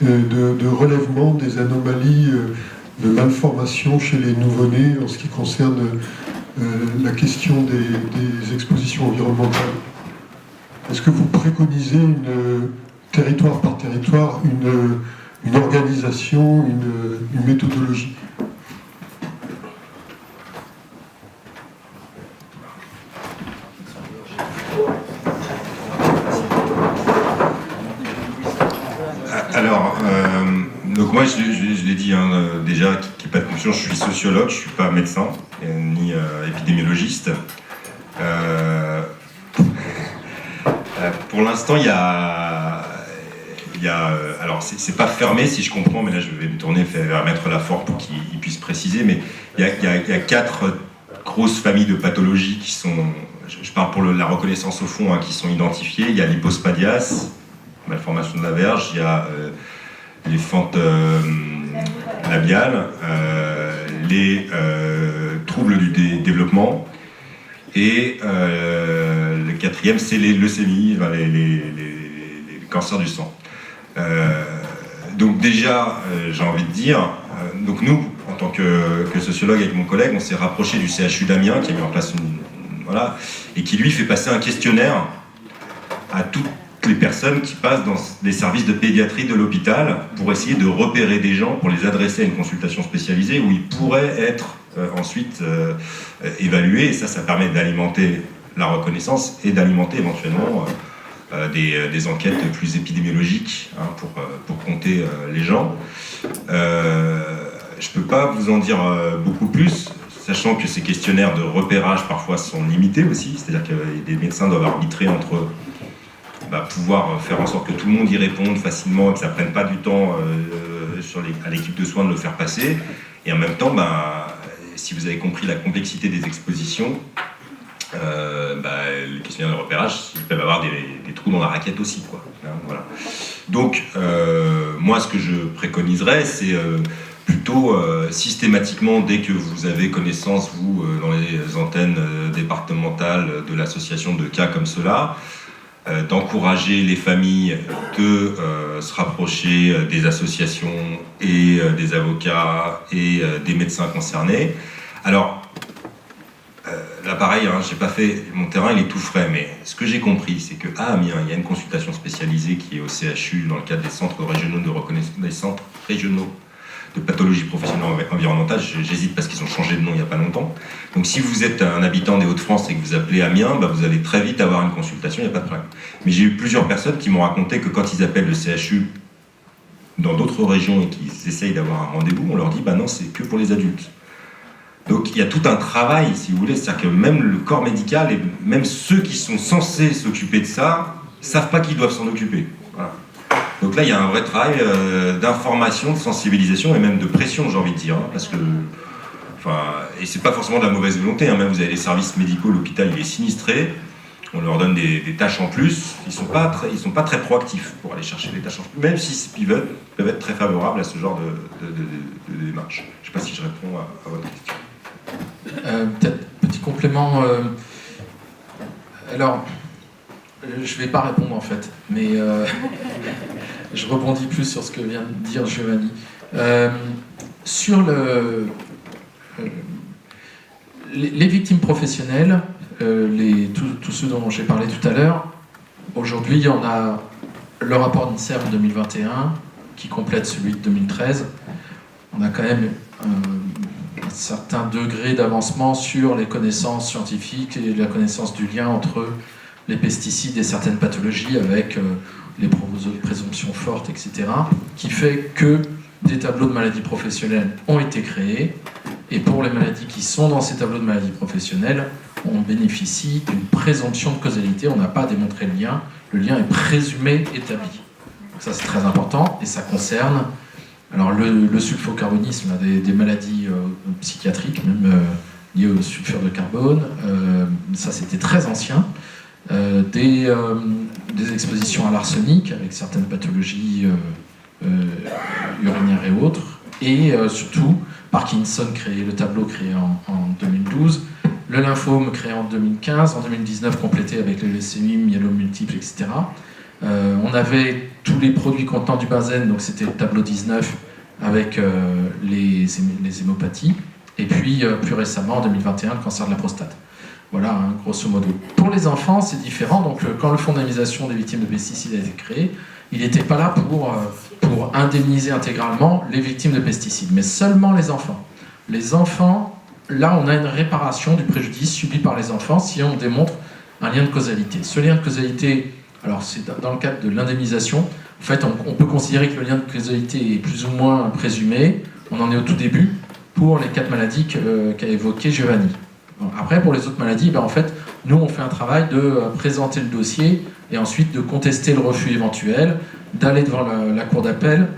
de relèvement des anomalies de malformation chez les nouveau-nés en ce qui concerne la question des expositions environnementales. Est-ce que vous préconisez, territoire par territoire, une organisation, une méthodologie? Alors, donc moi je l'ai dit déjà, qu'il n'y ait pas de confusion, je suis sociologue, je ne suis pas médecin, ni épidémiologiste. Pour l'instant, il y a alors c'est pas fermé si je comprends, mais là je vais me tourner vers Maître Lafort pour qu'il puisse préciser, mais il y a 4 grosses familles de pathologies qui sont, je parle pour la reconnaissance au fond, qui sont identifiées. Il y a l'hypospadias, malformation de la verge, il y a les fentes labiales, les troubles du développement, et le 4e, c'est les leucémies, les cancers du sang. Donc déjà, j'ai envie de dire, donc nous, en tant que sociologue avec mon collègue, on s'est rapproché du CHU d'Amiens, qui a mis en place voilà, et qui lui fait passer un questionnaire à toutes les personnes qui passent dans les services de pédiatrie de l'hôpital pour essayer de repérer des gens, pour les adresser à une consultation spécialisée où ils pourraient être ensuite évalués, et ça permet d'alimenter la reconnaissance et d'alimenter éventuellement des enquêtes plus épidémiologiques, pour compter les gens. Je ne peux pas vous en dire beaucoup plus, sachant que ces questionnaires de repérage parfois sont limités aussi, c'est-à-dire que des médecins doivent arbitrer entre pouvoir faire en sorte que tout le monde y réponde facilement et que ça ne prenne pas du temps à l'équipe de soins de le faire passer, et en même temps, si vous avez compris la complexité des expositions, les questionnaires de repérage, ils peuvent avoir des trous dans la raquette aussi, quoi. Voilà. Donc, moi, ce que je préconiserais, c'est plutôt systématiquement, dès que vous avez connaissance, vous, dans les antennes départementales de l'association de cas comme cela, d'encourager les familles de se rapprocher des associations et des avocats et des médecins concernés. Alors, là pareil, j'ai pas fait mon terrain, il est tout frais, mais ce que j'ai compris, c'est qu'à Amiens, il y a une consultation spécialisée qui est au CHU dans le cadre des centres régionaux de reconnaissance, des centres régionaux de pathologie professionnelle environnementale. J'hésite parce qu'ils ont changé de nom il n'y a pas longtemps. Donc si vous êtes un habitant des Hauts-de-France et que vous appelez Amiens, vous allez très vite avoir une consultation, il n'y a pas de problème. Mais j'ai eu plusieurs personnes qui m'ont raconté que quand ils appellent le CHU dans d'autres régions et qu'ils essayent d'avoir un rendez-vous, on leur dit non, c'est que pour les adultes. Donc il y a tout un travail, si vous voulez, c'est-à-dire que même le corps médical et même ceux qui sont censés s'occuper de ça ne savent pas qu'ils doivent s'en occuper. Voilà. Donc là, il y a un vrai travail d'information, de sensibilisation et même de pression, j'ai envie de dire, parce que, et c'est pas forcément de la mauvaise volonté, même vous avez les services médicaux, l'hôpital il est sinistré, on leur donne des tâches en plus, ils sont pas très proactifs pour aller chercher des tâches en plus, même s'ils peuvent être très favorables à ce genre de démarche. Je sais pas si je réponds à votre question. Peut-être petit complément. Alors, je vais pas répondre en fait, mais je rebondis plus sur ce que vient de dire Giovanni. Sur les victimes professionnelles, tous ceux dont j'ai parlé tout à l'heure, aujourd'hui il y en a le rapport d'INSERM 2021 qui complète celui de 2013. On a quand même un certain degré d'avancement sur les connaissances scientifiques et la connaissance du lien entre les pesticides et certaines pathologies avec les présomptions fortes, etc., qui fait que des tableaux de maladies professionnelles ont été créés, et pour les maladies qui sont dans ces tableaux de maladies professionnelles, on bénéficie d'une présomption de causalité, on n'a pas démontré le lien est présumé établi. Donc ça c'est très important, et ça concerne alors le sulfocarbonisme, des maladies psychiatriques, même liées au sulfure de carbone, ça c'était très ancien, des expositions à l'arsenic avec certaines pathologies urinaires et autres, et surtout Parkinson le tableau créé en 2012, le lymphome créé en 2015, en 2019 complété avec les leucémies, myélome multiple, etc. On avait tous les produits contenant du benzène, donc c'était le tableau 19 avec les hémopathies, et puis plus récemment, en 2021, le cancer de la prostate. Voilà, hein, grosso modo. Pour les enfants, c'est différent. Donc, quand le fonds d'indemnisation des victimes de pesticides a été créé, il n'était pas là pour indemniser intégralement les victimes de pesticides, mais seulement les enfants. Les enfants, là, on a une réparation du préjudice subi par les enfants si on démontre un lien de causalité. Ce lien de causalité, alors c'est dans le cadre de l'indemnisation. En fait, on peut considérer que le lien de causalité est plus ou moins présumé. On en est au tout début pour les 4 maladies qu'a évoqué Giovanni. Après, pour les autres maladies, en fait, nous, on fait un travail de présenter le dossier et ensuite de contester le refus éventuel, d'aller devant la cour d'appel,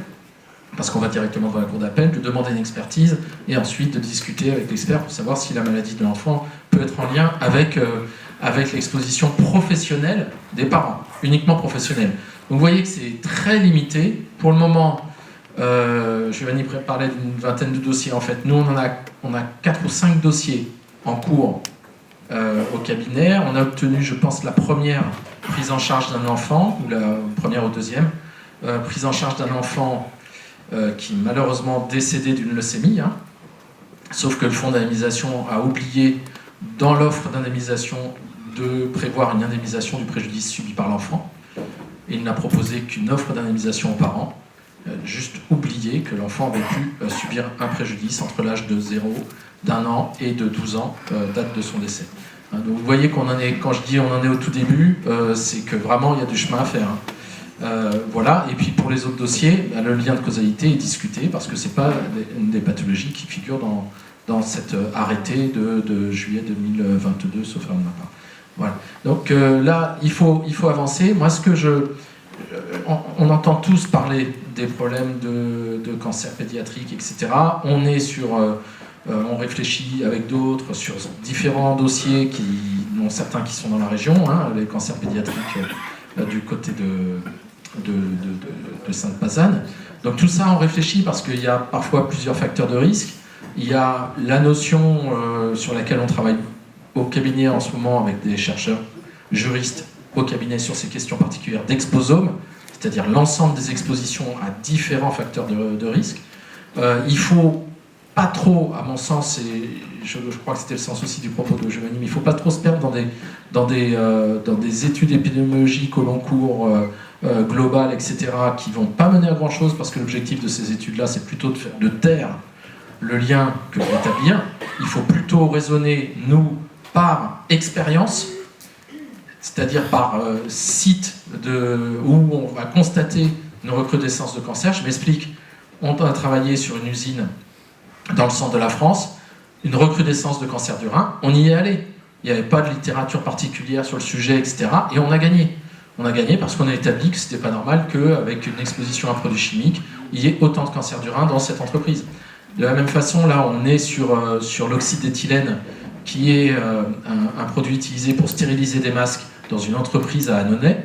parce qu'on va directement devant la cour d'appel, de demander une expertise et ensuite de discuter avec l'expert pour savoir si la maladie de l'enfant peut être en lien avec l'exposition professionnelle des parents, uniquement professionnelle. Donc vous voyez que c'est très limité. Pour le moment, Giovanni parlait d'une vingtaine de dossiers. En fait, nous, on a 4 ou 5 dossiers en cours au cabinet. On a obtenu, je pense, la première prise en charge d'un enfant, ou la première ou deuxième, prise en charge d'un enfant qui est malheureusement décédé d'une leucémie, hein. Sauf que le fonds d'indemnisation a oublié, dans l'offre d'indemnisation, de prévoir une indemnisation du préjudice subi par l'enfant. Il n'a proposé qu'une offre d'indemnisation aux parents, juste oublié que l'enfant avait pu subir un préjudice entre l'âge de 0, d'1 an et de 12 ans, date de son décès. Donc vous voyez qu'on en est, quand je dis on en est au tout début, c'est que vraiment il y a du chemin à faire. Voilà, et puis pour les autres dossiers, le lien de causalité est discuté parce que ce n'est pas une des pathologies qui figurent dans cet arrêté de juillet 2022, sauf erreur de ma part. Voilà. Donc là, il faut avancer. Moi, on entend tous parler des problèmes de cancer pédiatrique, etc. On réfléchit avec d'autres sur différents dossiers, dont certains qui sont dans la région, hein, les cancers pédiatriques du côté de Sainte-Pazanne. Donc tout ça, on réfléchit parce qu'il y a parfois plusieurs facteurs de risque. Il y a la notion sur laquelle on travaille au cabinet en ce moment avec des chercheurs juristes au cabinet sur ces questions particulières d'exposome, c'est-à-dire l'ensemble des expositions à différents facteurs de risque. Il faut pas trop, à mon sens, et je crois que c'était le sens aussi du propos de Giovanni, mais il ne faut pas trop se perdre dans des études épidémiologiques au long cours globales, etc., qui ne vont pas mener à grand-chose, parce que l'objectif de ces études-là, c'est plutôt de taire le lien que d'établir. Il faut plutôt raisonner, nous, par expérience, c'est-à-dire par site où on va constater une recrudescence de cancer. Je m'explique, on a travaillé sur une usine dans le centre de la France, une recrudescence de cancer du rein, on y est allé. Il n'y avait pas de littérature particulière sur le sujet, etc. Et on a gagné. On a gagné parce qu'on a établi que ce n'était pas normal qu'avec une exposition à un produit chimique, il y ait autant de cancer du rein dans cette entreprise. De la même façon, là, on est sur l'oxyde d'éthylène, qui est un produit utilisé pour stériliser des masques dans une entreprise à Annonay.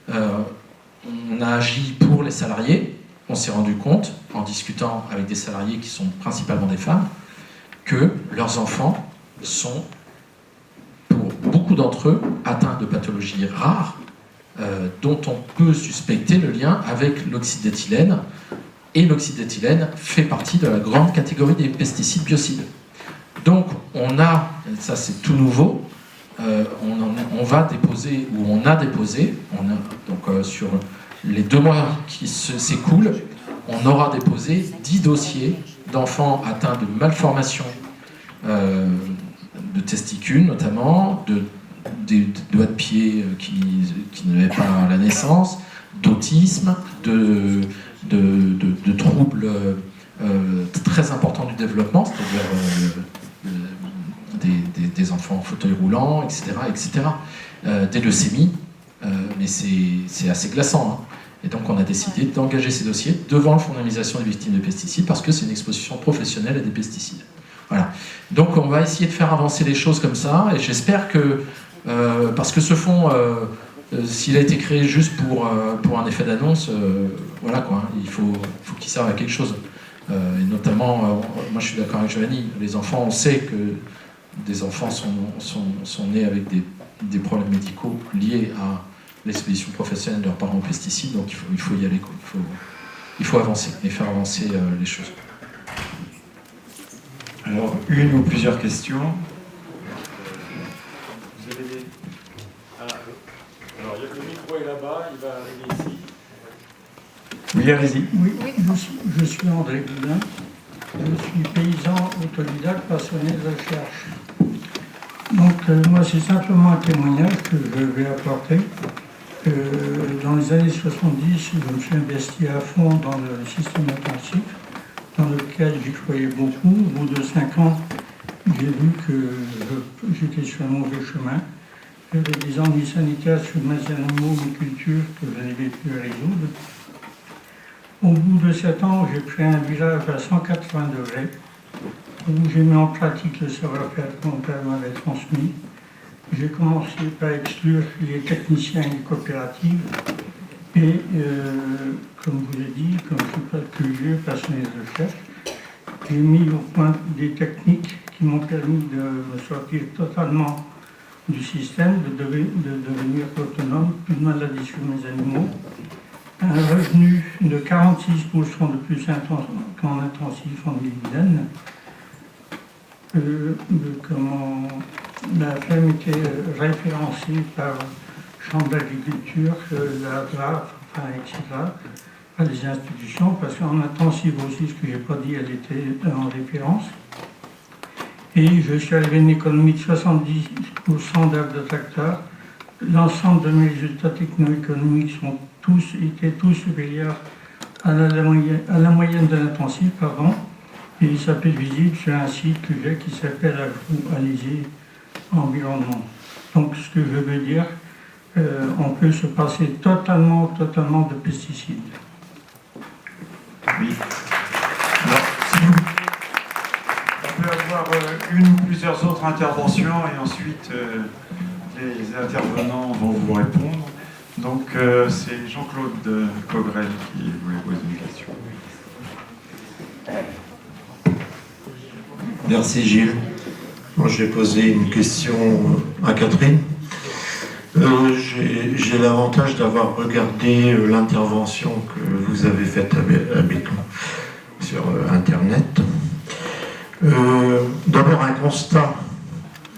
On a agi pour les salariés. On s'est rendu compte, en discutant avec des salariés qui sont principalement des femmes, que leurs enfants sont, pour beaucoup d'entre eux, atteints de pathologies rares, dont on peut suspecter le lien avec l'oxyde d'éthylène. Et l'oxyde d'éthylène fait partie de la grande catégorie des pesticides biocides. Donc on a, ça c'est tout nouveau, on va déposer, ou on a déposé, sur les 2 mois qui s'écoulent, on aura déposé 10 dossiers d'enfants atteints de malformations de testicules notamment, des doigts de pied qui n'avaient pas la naissance, d'autisme, de troubles très importants du développement, c'est-à-dire des enfants en fauteuil roulant, etc., des leucémies, mais c'est assez glaçant, hein. Et donc on a décidé d'engager ces dossiers devant le fonds d'indemnisation des victimes de pesticides parce que c'est une exposition professionnelle à des pesticides. Voilà. Donc on va essayer de faire avancer les choses comme ça, et j'espère que, parce que ce fonds, s'il a été créé juste pour un effet d'annonce, voilà quoi, il faut qu'il serve à quelque chose. Et notamment, moi je suis d'accord avec Giovanni, les enfants, on sait que des enfants sont nés avec des problèmes médicaux liés l'expédition professionnelle de leurs parents aux pesticides, donc il faut y aller, quoi. Il faut avancer et faire avancer les choses. Alors, une ou plusieurs questions. Vous avez des... Alors, le micro est là-bas, il va arriver ici. Oui, allez-y. Oui, je suis André Boudin. Je suis paysan autodidacte passionné de recherche. Donc, moi, c'est simplement un témoignage que je vais apporter. Dans les années 70, je me suis investi à fond dans le système intensif, dans lequel j'y croyais beaucoup. Au bout de 5 ans, j'ai vu que j'étais sur un mauvais chemin. J'avais des ennuis sanitaires sur mes animaux, mes cultures que je n'avais plus à résoudre. Au bout de 7 ans, j'ai pris un virage à 180 degrés, où j'ai mis en pratique le savoir-faire que mon père m'avait transmis. J'ai commencé par exclure les techniciens et les coopératives. Et comme je vous l'ai dit, comme je ne suis pas plus vieux, passionné de recherche, j'ai mis au point des techniques qui m'ont permis de me sortir totalement du système, de devenir autonome, plus de maladie sur mes animaux. Un revenu de 46% de plus qu'en intensif en dividende. La ferme était référencée par Chambre d'agriculture, la DRAF, enfin, etc., par les institutions, parce qu'en intensif aussi, ce que je n'ai pas dit, elle était en référence. Et je suis arrivé à une économie de 70% d'heures de tracteur. L'ensemble de mes résultats techno-économiques étaient tous supérieurs à la moyenne de l'intensif, pardon. Et il s'appelle visible sur un site que j'ai qui s'appelle Alizé Environnement. Donc ce que je veux dire, on peut se passer totalement de pesticides. Oui. Alors, on peut avoir une ou plusieurs autres interventions et ensuite les intervenants vont vous répondre. Donc c'est Jean-Claude Cogrel qui voulait poser une question. Merci Gilles. Moi, je vais poser une question à Catherine. J'ai l'avantage d'avoir regardé l'intervention que vous avez faite à Béton sur Internet. D'abord un constat,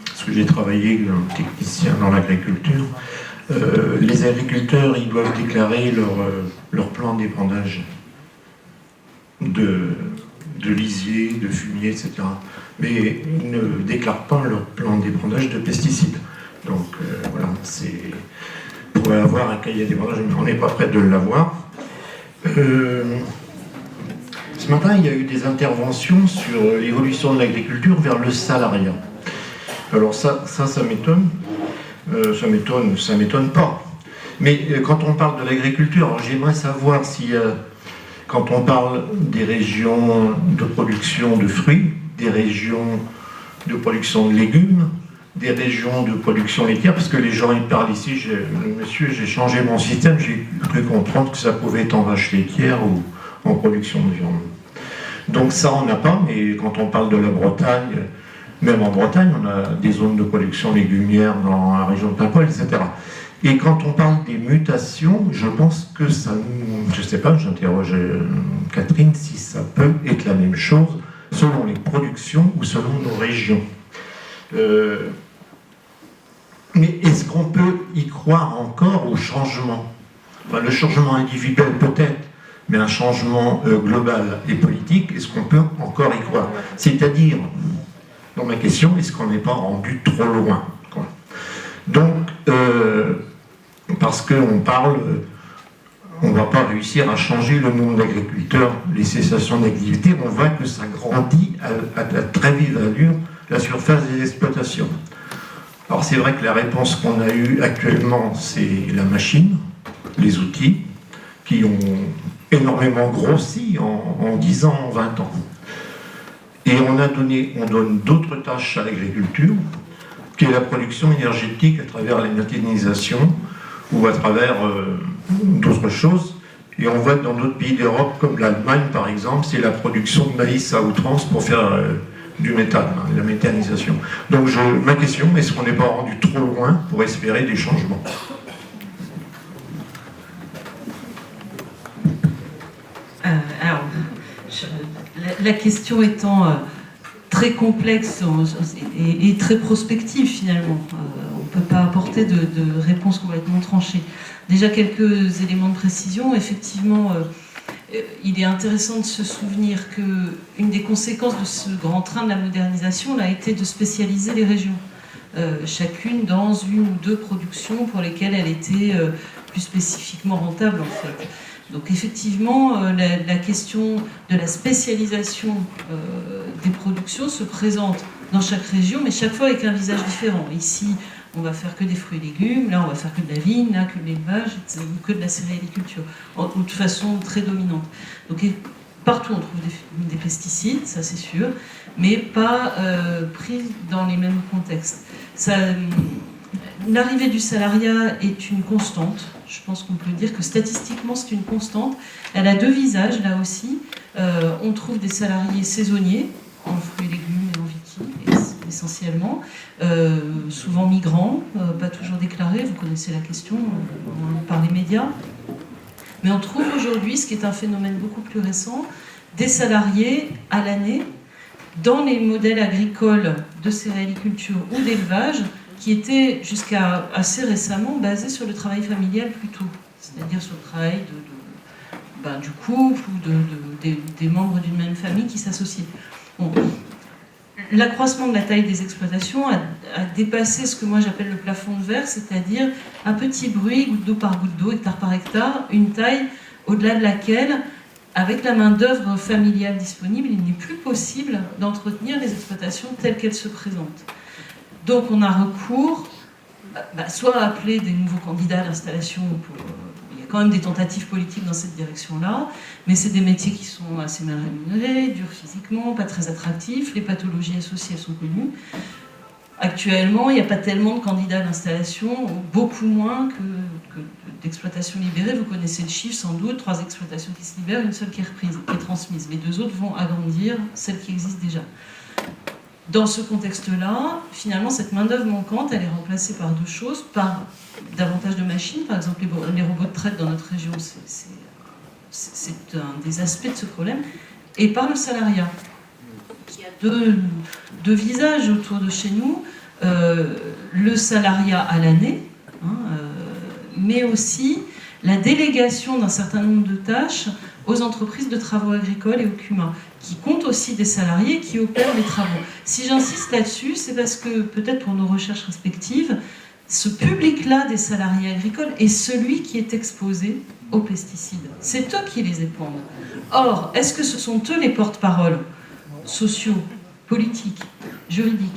parce que j'ai travaillé comme technicien dans l'agriculture. Les agriculteurs, ils doivent déclarer leur plan d'épandage de lisier, de fumier, etc. Mais ils ne déclarent pas leur plan d'épandage de pesticides. Donc voilà, on pourrait avoir un cahier d'épandage, mais on n'est pas prêt de l'avoir. Ce matin, il y a eu des interventions sur l'évolution de l'agriculture vers le salariat. Alors ça m'étonne. Ça m'étonne pas. Mais quand on parle de l'agriculture, j'aimerais savoir si, quand on parle des régions de production de fruits, des régions de production de légumes, des régions de production laitière, parce que les gens ils parlent ici, monsieur, j'ai changé mon système, j'ai cru comprendre que ça pouvait être en vache laitière ou en production de viande. Donc ça on n'a pas, mais quand on parle de la Bretagne, même en Bretagne, on a des zones de production légumière dans la région de Paimpol, etc. Et quand on parle des mutations, je pense que ça, je ne sais pas, j'interroge Catherine, si ça peut être la même chose selon les productions ou selon nos régions. Mais est-ce qu'on peut y croire encore au changement? Enfin, le changement individuel peut-être, mais un changement global et politique, est-ce qu'on peut encore y croire? C'est-à-dire, dans ma question, est-ce qu'on n'est pas rendu trop loin, quoi? Donc, parce qu'on parle, on ne va pas réussir à changer le nombre d'agriculteurs, les cessations d'activité, on voit que ça grandit à très vive allure la surface des exploitations. Alors c'est vrai que la réponse qu'on a eue actuellement, c'est la machine, les outils, qui ont énormément grossi en 10 ans, en 20 ans. Et on donne d'autres tâches à l'agriculture, qui est la production énergétique à travers la méthanisation ou à travers d'autres choses. Et on voit que dans d'autres pays d'Europe, comme l'Allemagne par exemple, c'est la production de maïs à outrance pour faire du méthane, la méthanisation. Donc ma question, est-ce qu'on n'est pas rendu trop loin pour espérer des changements? La question étant très complexe et très prospective finalement. On ne peut pas apporter de réponse complètement tranchée. Déjà quelques éléments de précision. Effectivement, il est intéressant de se souvenir qu'une des conséquences de ce grand train de la modernisation a été de spécialiser les régions. Chacune dans une ou deux productions pour lesquelles elle était plus spécifiquement rentable en fait. Donc effectivement, la question de la spécialisation des productions se présente dans chaque région, mais chaque fois avec un visage différent. Ici, on va faire que des fruits et légumes, là on va faire que de la vigne, là que de l'élevage, ou que de la céréaliculture, ou de façon très dominante. Donc partout on trouve des pesticides, ça c'est sûr, mais pas pris dans les mêmes contextes. L'arrivée du salariat est une constante. Je pense qu'on peut dire que statistiquement c'est une constante. Elle a deux visages là aussi. On trouve des salariés saisonniers en fruits et légumes et en vitis essentiellement, souvent migrants, pas toujours déclarés, vous connaissez la question par les médias. Mais on trouve aujourd'hui, ce qui est un phénomène beaucoup plus récent, des salariés à l'année dans les modèles agricoles de céréaliculture ou d'élevage qui étaient jusqu'à assez récemment basés sur le travail familial plutôt, c'est-à-dire sur le travail du couple ou des membres d'une même famille qui s'associaient. Bon. L'accroissement de la taille des exploitations a dépassé ce que moi j'appelle le plafond de verre, c'est-à-dire un petit bruit, goutte d'eau par goutte d'eau, hectare par hectare, une taille au-delà de laquelle, avec la main-d'œuvre familiale disponible, il n'est plus possible d'entretenir les exploitations telles qu'elles se présentent. Donc on a recours, soit à appeler des nouveaux candidats à l'installation, il y a quand même des tentatives politiques dans cette direction-là, mais c'est des métiers qui sont assez mal rémunérés, durs physiquement, pas très attractifs, les pathologies associées sont connues. Actuellement, il n'y a pas tellement de candidats à l'installation, beaucoup moins que d'exploitations libérées. Vous connaissez le chiffre sans doute, 3 exploitations qui se libèrent, une seule qui est reprise, qui est transmise. Les 2 autres vont agrandir celles qui existent déjà. Dans ce contexte-là, finalement, cette main-d'œuvre manquante, elle est remplacée par 2 choses, par davantage de machines, par exemple les robots de traite dans notre région, c'est un des aspects de ce problème, et par le salariat. Il y a deux visages autour de chez nous, le salariat à l'année, mais aussi la délégation d'un certain nombre de tâches aux entreprises de travaux agricoles et au CUMA, qui comptent aussi des salariés qui opèrent les travaux. Si j'insiste là-dessus, c'est parce que, peut-être pour nos recherches respectives, ce public-là des salariés agricoles est celui qui est exposé aux pesticides. C'est eux qui les épandent. Or, est-ce que ce sont eux les porte-paroles sociaux, politiques, juridiques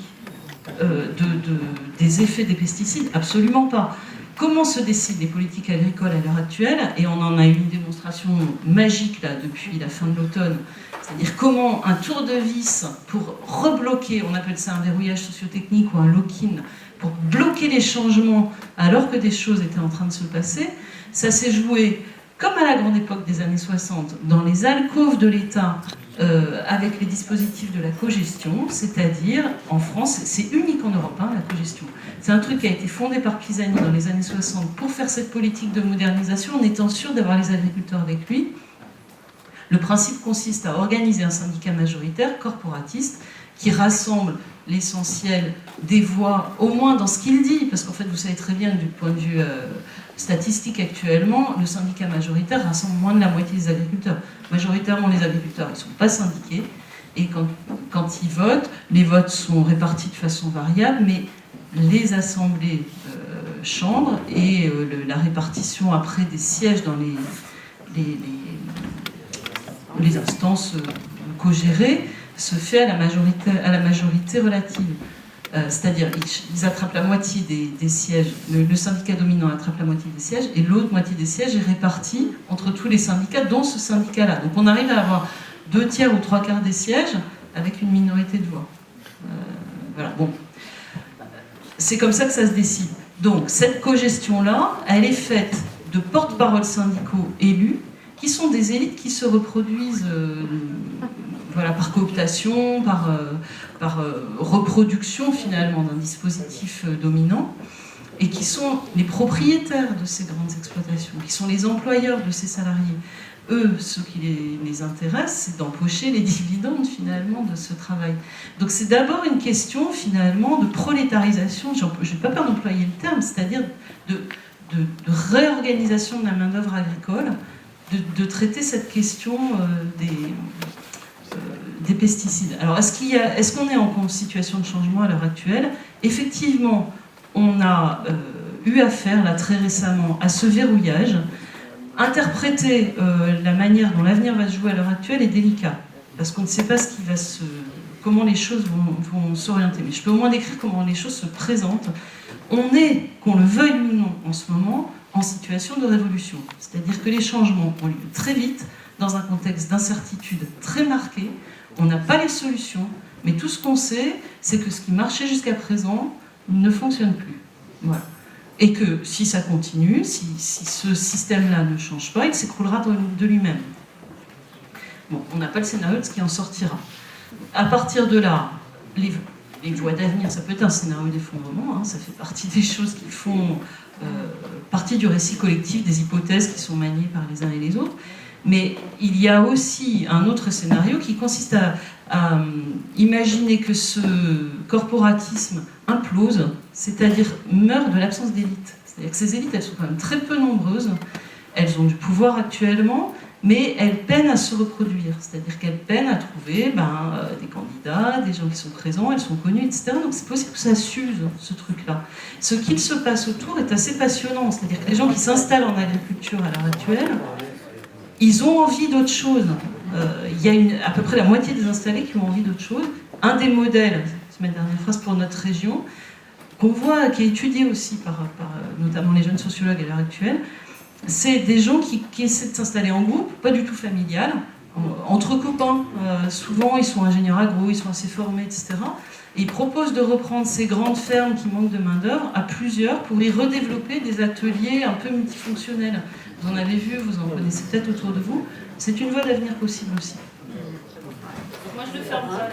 des effets des pesticides? Absolument pas. Comment se décident les politiques agricoles à l'heure actuelle? Et on en a eu une démonstration magique là, depuis la fin de l'automne. C'est-à-dire comment un tour de vis pour rebloquer, on appelle ça un verrouillage socio-technique ou un lock-in, pour bloquer les changements alors que des choses étaient en train de se passer, ça s'est joué comme à la grande époque des années 60, dans les alcôves de l'État, avec les dispositifs de la cogestion, c'est-à-dire, en France, c'est unique en Europe, la cogestion. C'est un truc qui a été fondé par Pisani dans les années 60 pour faire cette politique de modernisation en étant sûr d'avoir les agriculteurs avec lui. Le principe consiste à organiser un syndicat majoritaire, corporatiste, qui rassemble l'essentiel des voix, au moins dans ce qu'il dit, parce qu'en fait, vous savez très bien que du point de vue statistique actuellement, le syndicat majoritaire rassemble moins de la moitié des agriculteurs. Majoritairement, les agriculteurs, ils ne sont pas syndiqués, et quand ils votent, les votes sont répartis de façon variable, mais les assemblées chambrent, et la répartition après des sièges dans les instances co-gérées se fait à la majorité relative. C'est-à-dire ils attrapent la moitié des sièges, le syndicat dominant attrape la moitié des sièges, et l'autre moitié des sièges est répartie entre tous les syndicats, dont ce syndicat-là. Donc on arrive à avoir 2 tiers ou 3 quarts des sièges avec une minorité de voix. Voilà, bon. C'est comme ça que ça se décide. Donc cette cogestion-là, elle est faite de porte-parole syndicaux élus, qui sont des élites qui se reproduisent par cooptation, par reproduction finalement d'un dispositif dominant, et qui sont les propriétaires de ces grandes exploitations, qui sont les employeurs de ces salariés. eux, ce qui les intéresse, c'est d'empocher les dividendes finalement de ce travail. Donc c'est d'abord une question finalement de prolétarisation, je n'ai pas peur d'employer le terme, c'est-à-dire de réorganisation de la main-d'œuvre agricole, de traiter cette question des pesticides. Alors est-ce qu'on est en situation de changement à l'heure actuelle? Effectivement, on a eu affaire là très récemment à ce verrouillage. Interpréter la manière dont l'avenir va se jouer à l'heure actuelle est délicat, parce qu'on ne sait pas comment les choses vont s'orienter. Mais je peux au moins décrire comment les choses se présentent. On est, qu'on le veuille ou non, en ce moment, en situation de révolution. C'est-à-dire que les changements ont lieu très vite, dans un contexte d'incertitude très marqué. On n'a pas les solutions, mais tout ce qu'on sait, c'est que ce qui marchait jusqu'à présent ne fonctionne plus. Voilà. Et que si ça continue, si ce système-là ne change pas, il s'écroulera de lui-même. Bon, on n'a pas le scénario de ce qui en sortira. À partir de là, les voies d'avenir, ça peut être un scénario d'effondrement, hein, ça fait partie des choses qui font partie du récit collectif, des hypothèses qui sont maniées par les uns et les autres. Mais il y a aussi un autre scénario qui consiste à imaginer que ce corporatisme implose, c'est-à-dire meurt de l'absence d'élite. C'est-à-dire que ces élites, elles sont quand même très peu nombreuses, elles ont du pouvoir actuellement, mais elles peinent à se reproduire. C'est-à-dire qu'elles peinent à trouver des candidats, des gens qui sont présents, elles sont connues, etc. Donc c'est possible que ça s'use, ce truc-là. Ce qu'il se passe autour est assez passionnant. C'est-à-dire que les gens qui s'installent en agriculture à l'heure actuelle, ils ont envie d'autre chose. Il y a à peu près la moitié des installés qui ont envie d'autre chose. Un des modèles, c'est ma dernière phrase pour notre région, qu'on voit, qui est étudié aussi par notamment les jeunes sociologues à l'heure actuelle, c'est des gens qui essaient de s'installer en groupe, pas du tout familial, entre copains. Souvent, ils sont ingénieurs agro, ils sont assez formés, etc. Et ils proposent de reprendre ces grandes fermes qui manquent de main-d'œuvre à plusieurs pour y redévelopper des ateliers un peu multifonctionnels. Vous en avez vu, vous en connaissez peut-être autour de vous. C'est une voie d'avenir possible aussi. Moi, je le ferme pas là.